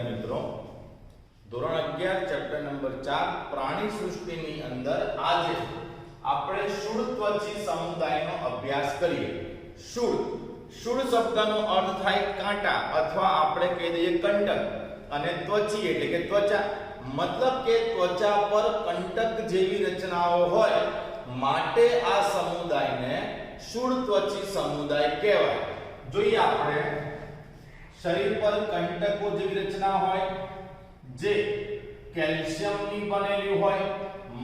વિદ્યાર્થી મિત્રો, ધોરણ 11 ચેપ્ટર નંબર 4 પ્રાણી સૃષ્ટિની અંદર આજે આપણે શૂળત્વચી સમુદાયનો અભ્યાસ કરીએ। શૂળ શબ્દનો અર્થ થાય કાંટા અથવા આપણે કહી દઈએ કંટક, અને ત્વચી એટલે કે ત્વચા, મતલબ કે ત્વચા પર કંટક જેવી રચનાઓ હોય માટે આ સમુદાયને શૂળત્વચી સમુદાય કહેવાય। જોઈએ આપણે शरीर पर कंटको जेवी रचना होय जे कैल्शियम ની બનેલી હોય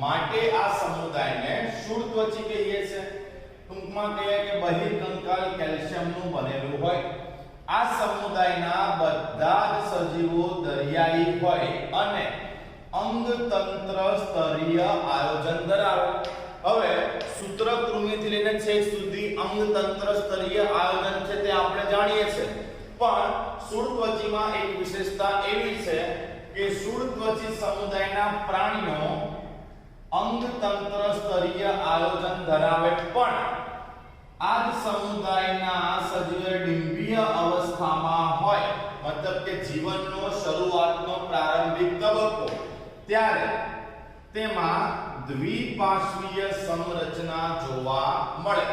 માટે આ સમુદાયને શૂળત્વચી કહીએ છે। ટૂંકમાં કહીએ કે બહિર્કંકાલ કેલ્શિયમ નું બનેલું હોય। આ સમુદાયના બધા જ સજીવો દરિયાઈ હોય અને અંગતંત્ર સ્તરીય આયોજન ધરાવે। હવે સૂત્રકૃમિથી લઈને છેક સુધી અંગતંત્ર સ્તરીય આયોજન છે તે આપણે જાણીએ છીએ, પણ શૂળત્વચીમાં એક વિશેષતા એવી છે કે શૂળત્વચી સમુદાયના પ્રાણીઓ અંગતંત્ર સ્તરીય આયોજન ધરાવે, પણ આ જ સમુદાયના સજીવ ડિંબીય અવસ્થામાં હોય, મતલબ કે જીવનનો શરૂઆતનો પ્રારંભિક તબક્કો, ત્યારે તેમાં દ્વિપાર્શ્વીય સંરચના જોવા મળે।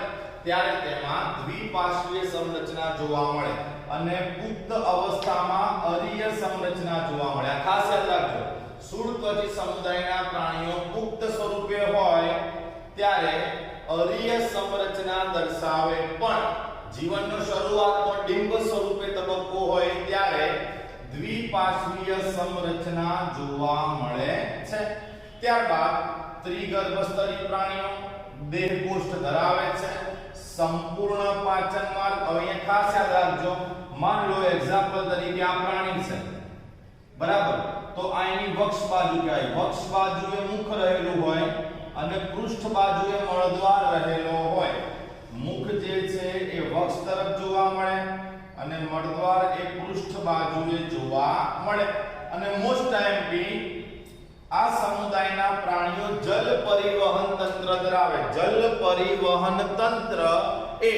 ત્યારે તેમાં દ્વિપાર્શ્વીય સંરચના જોવા મળે અને પુખ્ત અવસ્થામાં અરીય સંરચના જોવા મળે। ખાસ યાદ રાખજો, શૂળત્વચી સમુદાયના પ્રાણીઓ પુખ્ત સ્વરૂપે હોય ત્યારે અરીય સંરચના દર્શાવે, પણ જીવનનો શરૂઆતનો ડિંબ સ્વરૂપે તબક્કો હોય ત્યારે દ્વિપાર્શ્વીય સંરચના જોવા મળે છે। ત્યારબાદ ત્રિગર્ભસ્તરી પ્રાણીઓ દેહકોષ્ઠ ધરાવે છે, સંપૂર્ણ પાચન માર્ગ। હવે અહીંયા ખાસ યાદ રાખજો, માન લો એક્ઝામ્પલ તરીકે આ પ્રાણી છે, બરાબર, તો આ એની વક્ષ બાજુ કહેવાય। વક્ષ બાજુએ મુખ રહેલું હોય અને પૃષ્ઠ બાજુએ મળદ્વાર રહેલો હોય। મુખ જે છે એ વક્ષ તરફ જોવા મળે અને મળદ્વાર એ પૃષ્ઠ બાજુએ જોવા મળે। અને મોસ્ટ આઈએમપી આ સમુદાયના પ્રાણીઓ જલ પરિવહન તંત્ર ધરાવે। જલ પરિવહન તંત્ર એ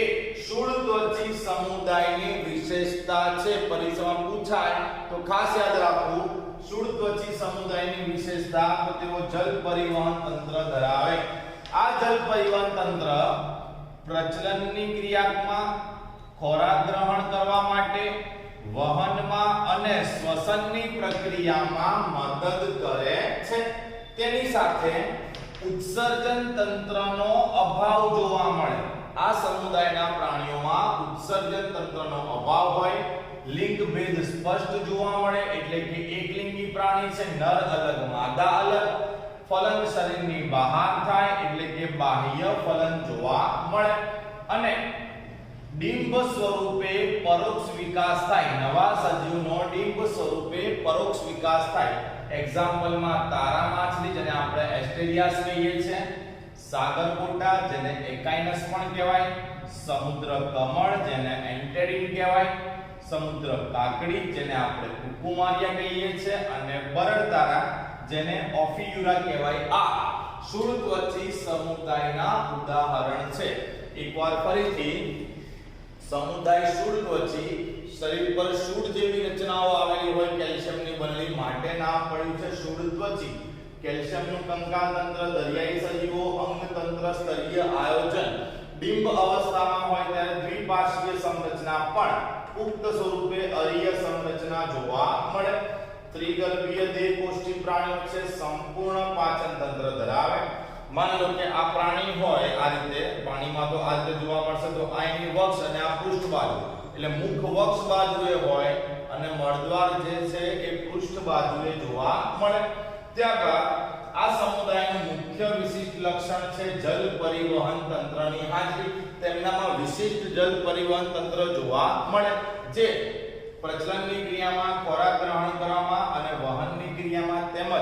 શૂળત્વચી સમુદાયની વિશેષતા છે। પરીક્ષામાં પૂછાય તો ખાસ યાદ રાખવું, શૂળત્વચી સમુદાયની વિશેષતા તો તેઓ જલ પરિવહન તંત્ર ધરાવે। આ જલ પરિવહન તંત્ર પ્રજનનની ક્રિયામાં, ખોરાક ગ્રહણ કરવા માટે, વહનમાં અને શ્વસનની પ્રક્રિયામાં મદદ કરે છે। તેની સાથે ઉત્સર્જન તંત્રનો અભાવ જોવા મળે। આ સમુદાયના પ્રાણીઓમાં ઉત્સર્જન તંત્રનો અભાવ હોય, લિંગ ભેદ સ્પષ્ટ જોવા મળે, એટલે કે એકલિંગી પ્રાણી છે, નર અલગ માદા અલગ, ફલન શરીરની બહાર થાય એટલે કે બાહ્ય ફલન જોવા મળે, અને ડિંબ સ્વરૂપે પરોક્ષ વિકાસ થાય। નવા સજીવનો ડિંબ સ્વરૂપે પરોક્ષ વિકાસ થાય। એક્ઝામ્પલમાં તારા માછલી જેને આપણે એસ્ટેરિયાસ કહીએ છીએ, સાગર કોટા જેને એકાઇનસ પણ કહેવાય, સમુદ્ર કમળ જેને એન્ટેરિન કહેવાય, સમુદ્ર કાકડી જેને આપણે કુકુમારિયા કહીએ છીએ, અને બરડ તારા જેને ઓફિયુરા કહેવાય। આ શૂળત્વચી સમુદાયના ઉદાહરણ છે। એકવાર ફરીથી, સમુદાય શૂળત્વચી, શરીર પર શૂળ જેવી રચનાઓ આવેલી હોય કેલ્શિયમની બનેલી માટે નામ પડ્યું છે શૂળત્વચી। કેલ્શિયમનું કંકાલ તંત્ર, દરિયાઈ સજીવો, અંગતંત્ર સ્તરીય આયોજન, ડિંબ અવસ્થામાં હોય ત્યારે દ્વિપાર્શ્વીય સંરચના, પણ પુખ્ત સ્વરૂપે અરીય સંરચના જોવા મળે। ત્રિગર્ભીય દેહકોષ્ઠી પ્રાણીઓ છે, સંપૂર્ણ પાચન તંત્ર ધરાવે। માની લો કે આ પ્રાણી હોય આ રીતે, પાણીમાં તો આ રીતે જોવા મળશે, તો આ એની વક્ષ અને આ પૃષ્ઠ બાજુ, એટલે મુખ વક્ષ બાજુએ હોય અને મળદ્વાર જે છે એ પૃષ્ઠ બાજુએ જોવા મળે। ત્યારબાદ આ સમુદાયનું મુખ્ય વિશિષ્ટ લક્ષણ છે જલ પરિવહન તંત્રની હાજરી। તેમનામાં વિશિષ્ટ જલ પરિવહન તંત્ર જોવા મળે, જે પ્રજનનની ક્રિયામાં, ખોરાક ગ્રહણ કરવામાં અને વહનની ક્રિયામાં તેમજ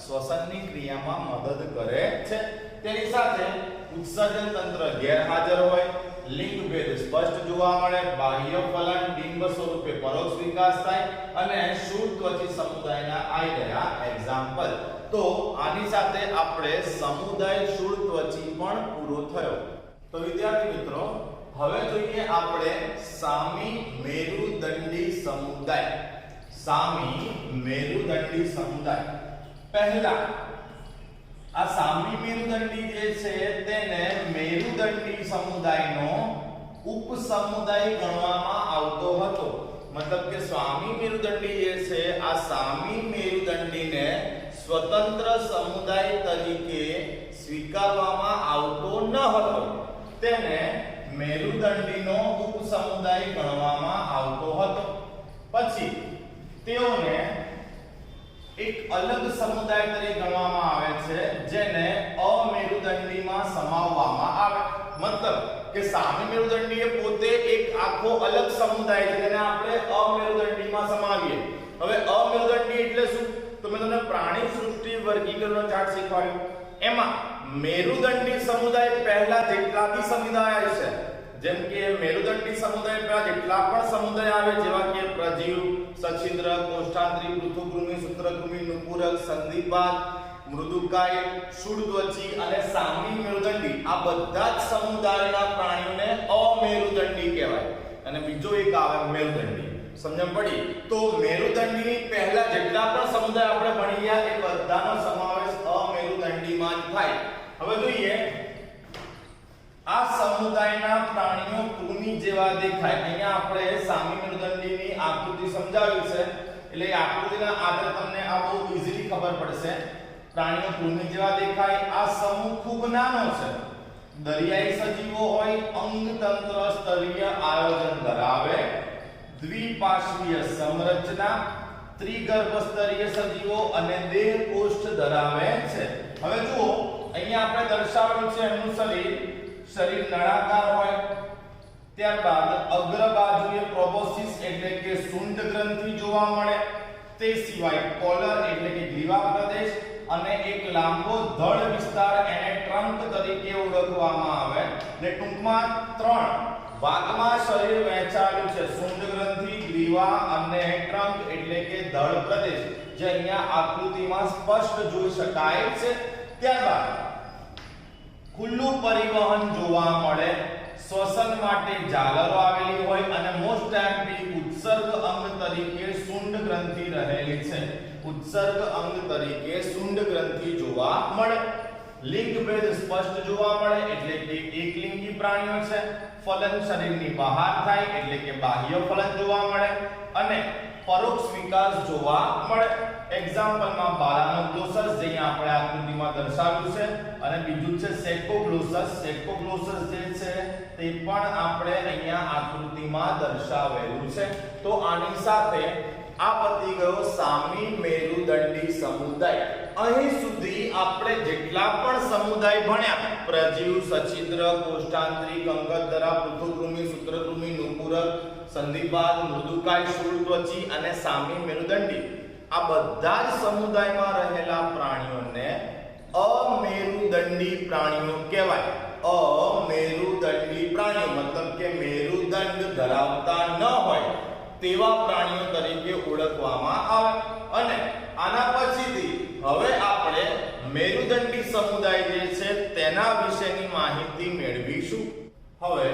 શ્વસનની ક્રિયામાં મદદ કરે છે। તેની સાથે ઉત્સર્જન તંત્ર ગેરહાજર હોય, લિંગ ભેદ સ્પષ્ટ જોવા મળે, બાહ્ય ફલન ડિંબ સ્વરૂપે પરોક્ષ વિકાસ થાય, અને શૂળત્વચી સમુદાયના આઈ ગયા એક્ઝામ્પલ। તો આની સાથે આપણે સમુદાય શૂળત્વચી પણ પૂરો થયો। તો વિદ્યાર્થી મિત્રો, હવે જોઈએ આપણે સામી મેરુદંડી સમુદાય। સામી મેરુદંડી સમુદાય. પહેલા આ સામી મેરુદંડી જે છે તેને મેરુદંડી સમુદાયનો ઉપસમુદાય ગણવામાં આવતો હતો. मतलब કે સ્વામી મેરુદંડી જે છે આ સામી મેરુદંડીને સ્વતંત્ર સમુદાય તરીકે સ્વીકારવામાં આવતો ન હતો. તેને મેરુદંડીનો ઉપસમુદાય ગણવામાં આવતો હતો. પછી તેઓને એક અલગ સમુદાય તરીકે ગણવામાં આવે છે જેને અમેરુદંડીમાં સમાવવામાં આવે. मतलब કે સામી મેરુદંડી એ પોતે એક આખો અલગ સમુદાય છે જેને આપણે અમેરુદંડીમાં સમાવીએ. હવે અમેરુદંડી એટલે શું? તો મેં તમને પ્રાણી સૃષ્ટિ વર્ગીકરણનો ચાર્ટ શીખવાડ્યો. એમાં મેરુદંડી સમુદાય પહેલા જેટલા બી સમુદાય છે, જેમ કે મેરુદંડી સમુદાય પહેલા જેટલા પણ સમુદાય આવે જેવા કે પ્રજીવ, સછિદ્ર, કોષ્ઠાંત્રી, પૃથુકૃમિ, સૂત્રકૃમિ, નુપુરક, સંધિપાદ, મૃદુકાય, ષૂળત્વચી અને સામી મેરુદંડી, આ બધા જ સમુદાયના પ્રાણીઓને અમેરુદંડી કહેવાય. અને બીજો એક આવે મેરુદંડી. સમજણ પડી? તો મેરુદંડીની પહેલા જેટલા પણ સમુદાય આપણે ભણી ગયા એ બધાનો સમાવેશ અમેરુદંડીમાં જ થાય. હવે જોઈએ આ સમુદાયના પ્રાણીઓ કૃમિ જેવા દેખાય. અહીંયા આપણે સામી મેરુદંડીની આકૃતિ સમજાવી છે એટલે એ આકૃતિના આધારે તમને આ બહુ ઈઝીલી ખબર પડશે. પ્રાણીઓ કૃમિ જેવા દેખાય. આ સમૂહ ખૂબ નાનો છે. દરિયાઈ સજીવો હોય, અંગતંત્ર સ્તરીય આયોજન ધરાવે, દ્વિપાર્શ્વીય સંરચના, ત્રિગર્ભ સ્તરીય સજીવો અને દેહ કોષ્ઠ ધરાવે છે. હવે જુઓ અહીંયા આપણે દર્શાવ્યું છે એનું શરીર નળાકાર હોય. ત્યારબાદ અગ્ર બાજુએ પ્રોબોસિસ એટલે કે શુંડ ગ્રંથિ જોવા મળે. તે સિવાય કોલર એટલે કે ગ્રીવા પ્રદેશ અને એક લાંબો ધડ વિસ્તાર એને ટ્રંક તરીકે ઓળખવામાં આવે. ને ટૂંકમાં 3 ભાગમાં શરીર વહેંચાયેલું છે: શુંડ ગ્રંથિ, ગ્રીવા અને ટ્રંક એટલે કે ધડ પ્રદેશ, જે અહીંયા આકૃતિમાં સ્પષ્ટ જોઈ શકાય છે. ત્યારબાદ ખુલ્લું પરિવહન જોવા મળે. શ્વસન માટે ઝાલરો આવેલી હોય અને મોસ્ટ ટાઈમ ઉત્સર્ગ અંગ તરીકે શુંડ ગ્રંથિ રહેલી છે. ઉત્સર્ગ અંગ તરીકે શુંડ ગ્રંથિ જોવા મળે. લિંગ ભેદ સ્પષ્ટ જોવા મળે એટલે કે એકલિંગી પ્રાણીઓ છે. ફલન શરીરની બહાર થાય એટલે કે બાહ્ય ફલન જોવા મળે અને પરોક્ષ વિકાસ જોવા મળે. એક્ઝામ્પલમાં બાલાનોગ્લોસસ જે આપણે આકૃતિમાં દર્શાવ્યું છે અને બીજું છે સેકોગ્લોસસ. સેકોગ્લોસસ જે છે તે પણ આપણે અહીંયા આકૃતિમાં દર્શાવેલું છે. તો આની સાથે આ પતી ગયો સામી મેરુદંડી સમુદાય. અહીં સુધી આપણે જેટલા પણ સમુદાય ભણ્યા, પ્રજીવ, સછિદ્ર, કોષ્ઠાંત્રી, કંકતધરા, પૃથુકૃમિ, સૂત્રકૃમિ, નુપુરક, સંધિપાદ, મૃદુકાય, ષૂળત્વચી અને સામી મેરુદંડી, આ બધા જ સમુદાયમાં રહેલા પ્રાણીઓને અમેરુદંડી પ્રાણીઓ કહેવાય. અમેરુદંડી પ્રાણીઓ મતલબ કે મેરુદંડ ધરાવતા ન હોય તેવા પ્રાણીઓ તરીકે ઓળખવામાં આવે. અને આના પછીથી હવે આપણે મેરુદંડી સમુદાય જે છે તેના વિશેની માહિતી મેળવીશું. હવે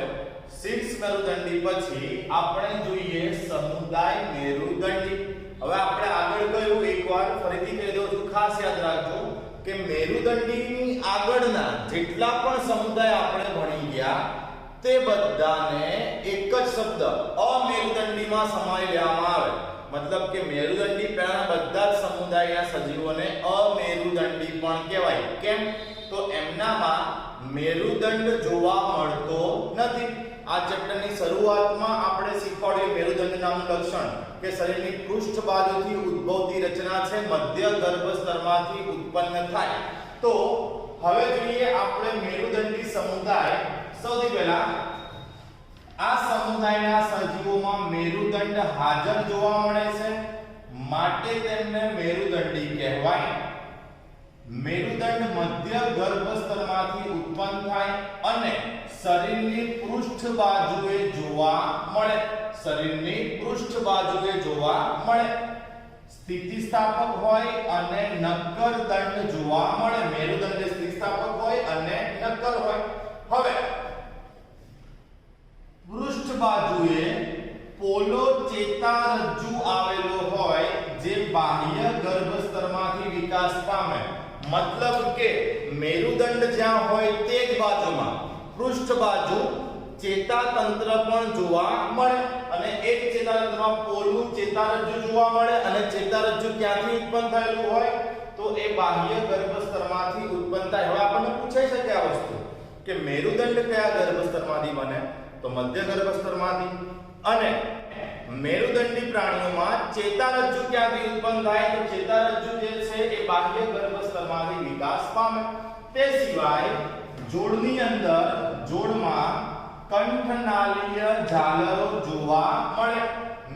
શીર્ષ મેરુદંડી પછી આપણે જોઈએ સમુદાય મેરુદંડી. હવે આપણે આગળ કહ્યું, એકવાર ફરીથી કહી દઉં છું, ખાસ યાદ રાખજો કે મેરુદંડીની આગળના જેટલા પણ સમુદાય આપણે ભણી ગયા તે બધાને એક જ શબ્દ અમેરુદંડીમાં સમાવી લેવામાં આવે. મતલબ કે મેરુદંડી પહેલાના બધા જ સમુદાયના સજીવોને અમેરુદંડી પણ કહેવાય. કેમ? તો એમનામાં મેરુદંડ જોવા મળતો નથી. આ ચેપ્ટરની શરૂઆતમાં આપણે શીખવાડ્યું મેરુદંડ નામનું લક્ષણ કે શરીરની પૃષ્ઠ બાજુથી ઉદ્ભવતી રચના છે, મધ્ય ગર્ભ સ્તરમાંથી ઉત્પન્ન થાય. તો હવે જોઈએ આપણે મેરુદંડી સમુદાય. સૌથી પહેલા આ સમુદાયના સજીવોમાં મેરુદંડ હાજર જોવા મળે છે, માટે તેમને મેરુદંડી કહેવાય. મેરુદંડ મધ્ય ગર્ભ સ્તરમાંથી ઉત્પન્ન થાય અને શરીરની પૃષ્ઠ બાજુએ જોવા મળે. શરીરની પૃષ્ઠ બાજુએ જોવા મળે. સ્થિતિસ્થાપક હોય અને નક્કર દંડ જોવા મળે. મેરુદંડ સ્થિતિસ્થાપક હોય અને નક્કર હોય. હવે પૃષ્ઠ બાજુએ પોલો ચેતારજ્જુ આવેલો હોય જે બાહ્ય ગર્ભસ્તરમાંથી વિકાસ પામે, મતલબ કે મેરુદંડ જ્યાં હોય તે જ બાજુમાં પૃષ્ઠ બાજુ ચેતાતંત્ર પણ જોવા મળે અને એક ચેતાતંત્રમાં પોલું ચેતારજ્જુ જોવા મળે અને ચેતારજ્જુ ક્યાંથી ઉત્પન્ન થયેલું હોય તો એ બાહ્ય ગર્ભસ્તરમાંથી ઉત્પન્ન થાય. હવે આપણને પૂછાઈ શકે આ વસ્તુ કે મેરુદંડ કયા ગર્ભસ્તરમાંથી બને તો મધ્ય ગર્ભસ્તરમાંથી, અને મેરુદંડી પ્રાણીઓમાં ચેતારજ્જુ ક્યાંથી ઉત્પન્ન થાય તો ચેતારજ્જુ જે છે એ બાહ્ય ગર્ભસ્તરમાંથી વિકાસ પામે. તે સિવાય જોડની અંદર જોડમાં કંઠનાલીય ઝાલરો જોવા મળે.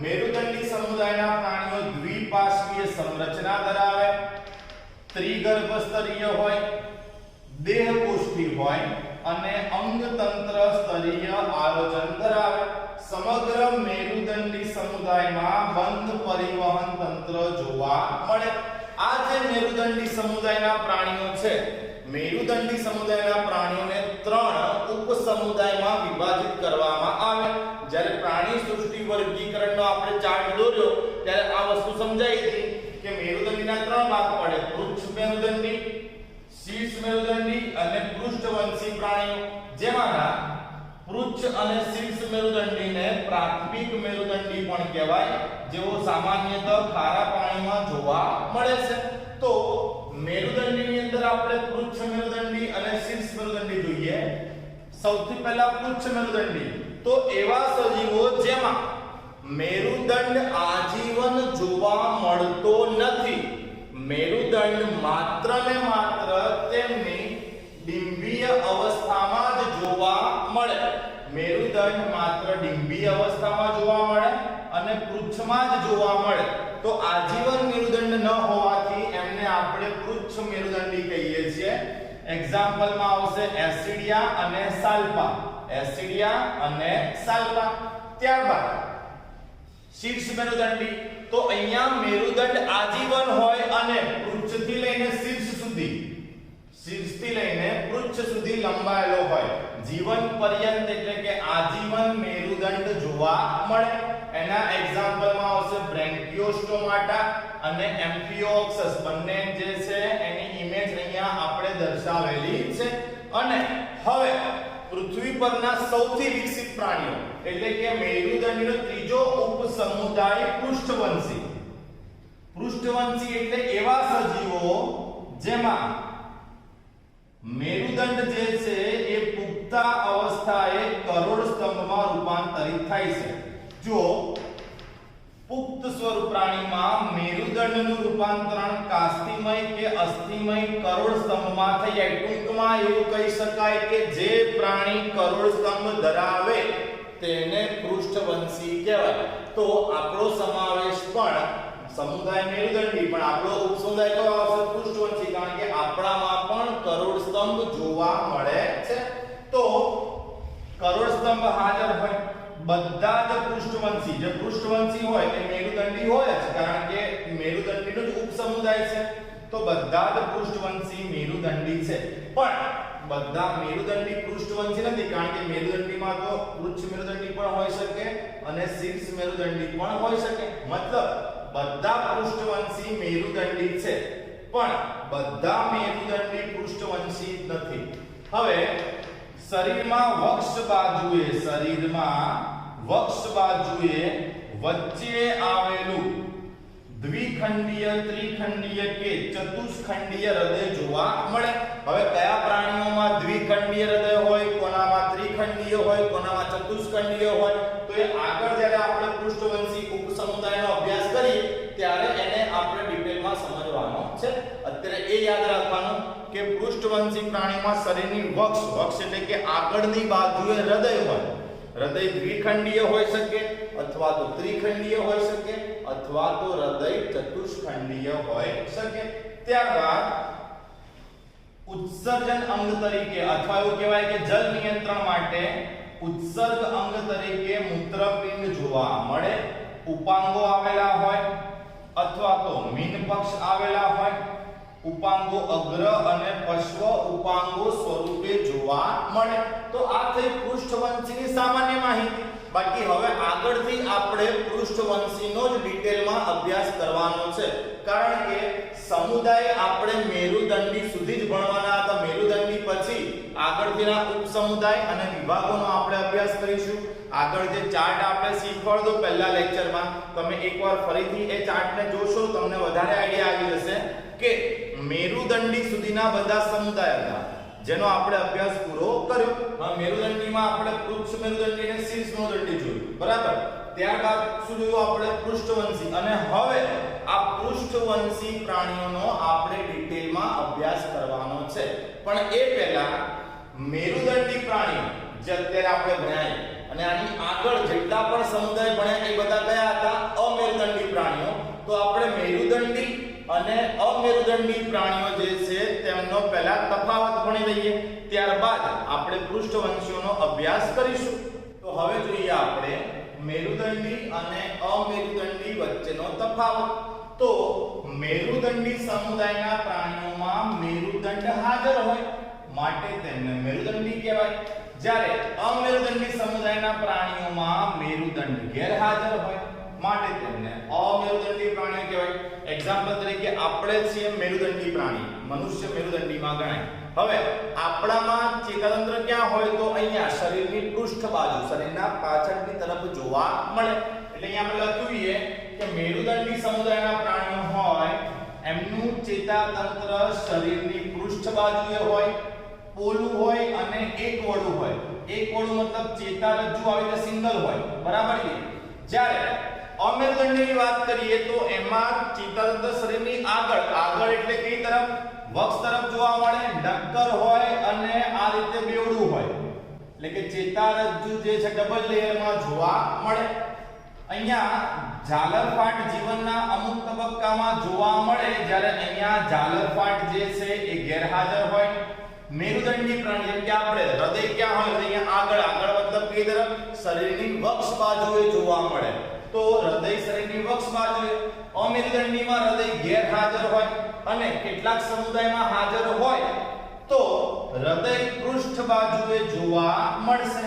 મેરુદંડી સમુદાયના પ્રાણીઓ દ્વિપાર્શ્વીય સંરચના ધરાવે, ત્રિગર્ભસ્તરીય હોય, દેહકોષ્ઠી હોય અને અંગતંત્ર સ્તરીય આયોજન ધરાવે. સમગ્ર મેરુદંડી સમુદાયમાં બંધ પરિવહન તંત્ર જોવા મળે. આ જે મેરુદંડી સમુદાયના પ્રાણીઓ છે, મેરુદંડી સમુદાયના પ્રાણીઓને 3 ઉપસમુદાયમાં વિભાજિત કરવામાં આવે. જ્યારે પ્રાણી સૃષ્ટિ વર્ગીકરણનો આપણે ચાર્ટ દોર્યો ત્યારે આ વસ્તુ સમજાઈ હતી કે મેરુદંડીના 3 ભાગ પડે: પૃચ્છ મેરુદંડી, શીર્ષ મેરુદંડી અને પૃષ્ઠવંશી પ્રાણીઓ. જેમાંના પૃચ્છ અને શીર્ષ મેરુદંડીને પ્રાથમિક મેરુદંડી પણ કહેવાય, જેઓ સામાન્યતઃ ખારા પાણીમાં જોવા મળે છે. તો મેરુદંડીની અંદર આપણે પૃચ્છ મેરુદંડી અને શીર્ષ મેરુદંડી જોઈએ. સૌથી પહેલા પૃચ્છ મેરુદંડી. તો એવા સજીવો જેમાં મેરુદંડ આજીવન જોવા મળતો નથી. મેરુદંડ માત્ર ને માત્ર તેમની ડિંબીય અવસ્થામાં જ જોવા મળે. મેરુદંડ માત્ર ડિંબીય અવસ્થામાં જોવા મળે અને પૃચ્છમાં જ જોવા મળે. તો આજીવન મેરુદંડ ન હોવાથી એમને આપણે પૃચ્છ મેરુદંડી કહીએ છીએ. એક્ઝામ્પલમાં આવશે એસિડિયા અને સાલ્પા. એસિડિયા અને સાલ્પા. ત્યારબાદ શીર્ષ મેરુદંડી. તો અહીંયા મેરુદંડ આજીવન હોય અને પૃચ્છથી લઈને શીર્ષ સુધી, શીર્ષથી લઈને પૃચ્છ સુધી લંબાયેલો હોય. જીવન પર્યંત એટલે કે આજીવન મેરુદંડ જોવા મળે. એના એક્ઝામ્પલમાં આવશે બ્રેન્કિયોસ્ટોમાટા અને એમ્ફિયોક્સસ. બંને જે છે એની ઇમેજ અહીંયા આપણે દર્શાવેલી છે. અને હવે પૃથ્વી પરના સૌથી વિકસિત પ્રાણીઓ એટલે કે મેરુદંડીનો ત્રીજો ઉપસમુદાય પૃષ્ઠવંશી. પૃષ્ઠવંશી એટલે એવા સજીવો જેમાં મેરુદંડ જે છે એ પુખ્તા અવસ્થાએ કરોડ સ્તંભમાં રૂપાંતરિત થાય છે. જો પુખ્ત સ્વરૂપ પ્રાણીમાં મેરુદંડનું રૂપાંતરણ કાસ્તિમય કે અસ્થિમય કરોડ સ્તંભમાં થઈ જાય. ટૂંકમાં એવું કહી શકાય કે જે પ્રાણી કરોડ સ્તંભ ધરાવે તેને પૃષ્ઠવંશી કહેવાય. તો આપણો સમાવેશ પણ સમુદાય મેરુદંડી, પણ આપણો ઉપસમુદાય કયો આવશે? પૃષ્ઠવંશી. કારણ કે આપણામાં પણ કરોડ સ્તંભ જોવા મળે છે. તો કરોડ સ્તંભ હાજર હોય બધા જ પૃષ્ઠવંશી. જે પૃષ્ઠવંશી હોય એ મેરુદંડી હોય જ, કારણ કે મેરુદંડીનો જ ઉપસમુદાય છે. તો બધા જ પૃષ્ઠવંશી મેરુદંડી છે. પણ બધા મેરુદંડી પૃષ્ઠવંશી નથી, કારણ કે મેરુદંડીમાં તો પૃચ્છ મેરુદંડી પણ હોઈ શકે અને શીર્ષ મેરુદંડી પણ હોઈ શકે. મતલબ બધા પૃષ્ઠવંશી મેરુદંડી છે, પણ બધા મેરુદંડી પૃષ્ઠવંશી નથી. હવે શરીરમાં વક્ષ બાજુએ વચ્ચે આવેલું દ્વિખંડીય, ત્રિખંડીય કે ચતુષ્ખંડીય હૃદય જોવા મળે. હવે કયા પ્રાણીઓમાં દ્વિખંડીય હૃદય હોય, કોનામાં ત્રિખંડીય હોય, કોનામાં ચતુષ્ખંડીય હોય, તો એ આગળ જ્યારે આપણે પૃષ્ઠવંશી ઉપસમુદાયનો અભ્યાસ કરીએ ત્યારે એને આપણે ડિટેલમાં સમજવાનો છે. અત્યારે એ યાદ રાખવાનું કે પૃષ્ઠવંશી પ્રાણીમાં શરીરની વક્ષ એટલે કે આગળની બાજુએ હૃદય હોય. હૃદય દ્વિખંડીય હોઈ શકે અથવા તો ત્રિખંડીય હોઈ શકે અથવા તો હૃદય ચતુષ્ખંડીય હોઈ શકે. ત્યારબાદ ઉત્સર્જન અંગ તરીકે અથવા એવું કહેવાય કે જલ નિયંત્રણ માટે ઉત્સર્ગ અંગ તરીકે મૂત્રપિંડ જોવા મળે. ઉપાંગો આવેલા હોય અથવા તો મીનપક્ષ આવેલા હોય. ઉપાંગો અગ્ર અને પશ્વ ઉપાંગો સ્વરૂપે જોવા મળે. તો આ થઈ પૃષ્ઠવંશીની સામાન્ય માહિતી. બાકી હવે આગળથી આપણે પૃષ્ઠવંશીનો જ ડિટેલમાં અભ્યાસ કરવાનો છે, કારણ કે સમુદાય આપણે મેરુદંડી સુધી જ ભણવાના હતા. મેરુદંડી પછી આગળથીના ઉપસમુદાય અને વિભાગોનો આપણે અભ્યાસ કરીશું. આગળ જે ચાર્ટ આપણે શીખવાડો પહેલા લેક્ચરમાં, તમે એકવાર ફરીથી એ ચાર્ટને જોશો તમને વધારે આઈડિયા આવી જશે કે મેરુદંડી સુધીના બધા સમુદાય હતા જેનો આપણે અભ્યાસ પૂરો કર્યો. હવે મેરુદંડીમાં આપણે પૃચ્છ મેરુદંડી અને શીર્ષ મેરુદંડી જોયું, બરાબર. ત્યારબાદ શું જોયું આપણે? પૃષ્ઠવંશી. અને હવે આ પૃષ્ઠવંશી પ્રાણીઓનો આપણે ડિટેલમાં અભ્યાસ કરવાનો છે. પણ એ પહેલા મેરુદંડી પ્રાણીઓ જે અત્યારે આપણે ભણ્યા અને આની આગળ જેટલા પણ સમુદાય ભણ્યા એ બધા કયા હતા? અમેરુદંડી પ્રાણીઓ. તો આપણે મેરુદંડી અને અમેરુદંડી પ્રાણીઓ જે છે તેમનો પહેલા તફાવત ભણી લઈએ, ત્યારબાદ આપણે પૃષ્ઠવંશીઓનો અભ્યાસ કરીશું. તો હવે જોઈએ આપણે મેરુદંડી અને અમેરુદંડી વચ્ચેનો તફાવત. તો મેરુદંડી સમુદાયના પ્રાણીઓમાં મેરુદંડ હાજર હોય માટે તેમને મેરુદંડી કહેવાય, જ્યારે અમેરુદંડી સમુદાયના પ્રાણીઓમાં મેરુદંડ ગેરહાજર હોય માટે તેમને અમેરુદંડી પ્રાણીઓ કહેવાય. એક્ઝામ્પલ તરીકે આપણે છીએ મેરુદંડી પ્રાણી, મનુષ્ય મેરુદંડીમાં ગણાય. હવે આપણામાં ચેતાતંત્ર ક્યાં હોય? તો અહીંયા શરીરની પૃષ્ઠ બાજુ, શરીરના પાછળની તરફ જોવા મળે. એટલે અહીંયા આપણે લખ્યું છે કે મેરુદંડી સમુદાયના પ્રાણીઓ હોય એમનું ચેતાતંત્ર શરીરની પૃષ્ઠ બાજુએ હોય, પોલું હોય અને એકવળું હોય. એકવળું મતલબ ચેતારજ્જુ આવી રીતે સિંગલ હોય, બરાબર છે. જ્યારે અમેરુદંડીની વાત કરીએ તો એમાં ચેતાતંત્ર શરીરની આગળ એટલે કઈ તરફ? વક્ષ તરફ જોવા મળે, નક્કર હોય અને આ રીતે બેવડું હોય. એટલે કે ચેતારજ્જુ જે છે ડબલ લેયરમાં જોવા મળે. અહીંયા ઝાલરફાટ જીવનના અમુક તબક્કામાં જોવા મળે, જ્યારે અહીંયા ઝાલરફાટ જે છે એ ગેરહાજર હોય. મેરુદંડી પ્રાણી જેમ કે આપણે હૃદય ક્યાં હોય? અહીંયા આગળ મતલબ કઈ તરફ? શરીરની વક્ષ બાજુએ જોવા મળે. તો હૃદય શરીરની વક્ષ બાજુએ. અમેરુદંડીમાં હૃદય ગેરહાજર હોય અને કેટલાક સમુદાયમાં હાજર હોય તો હૃદય પૃષ્ઠ બાજુએ જોવા મળશે.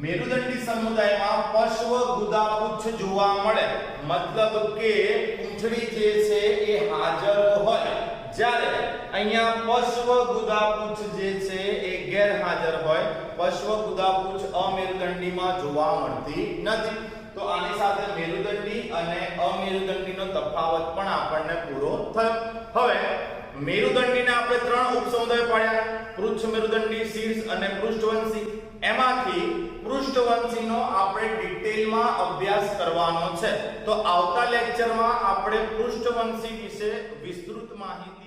મેરુદંડી સમુદાયમાં પશ્વ ગુદાપુચ્છ જોવા મળે, મતલબ કે પૂંછડી જે છે એ હાજર હોય, જ્યારે અહીંયા પશ્વ ગુદાપુચ્છ જે છે એ ગેરહાજર હોય. પશ્વ ગુદાપુચ્છ અમેરુદંડીમાં જોવા મળતી નથી. તો આની સાથે મેરુદંડી અને અમેરુદંડીનો તફાવત પણ આપણને પૂરો થયો. હવે મેરુદંડીના આપણે ત્રણ ઉપસમુદાય પાડ્યા: પૃચ્છ મેરુદંડી, શીર્ષ અને પૃષ્ઠવંશી. એમાંથી પૃષ્ઠવંશીનો આપણે ડિટેલમાં અભ્યાસ કરવાનો છે. તો આવતા લેક્ચરમાં આપણે પૃષ્ઠવંશી વિશે વિસ્તૃત માહિતી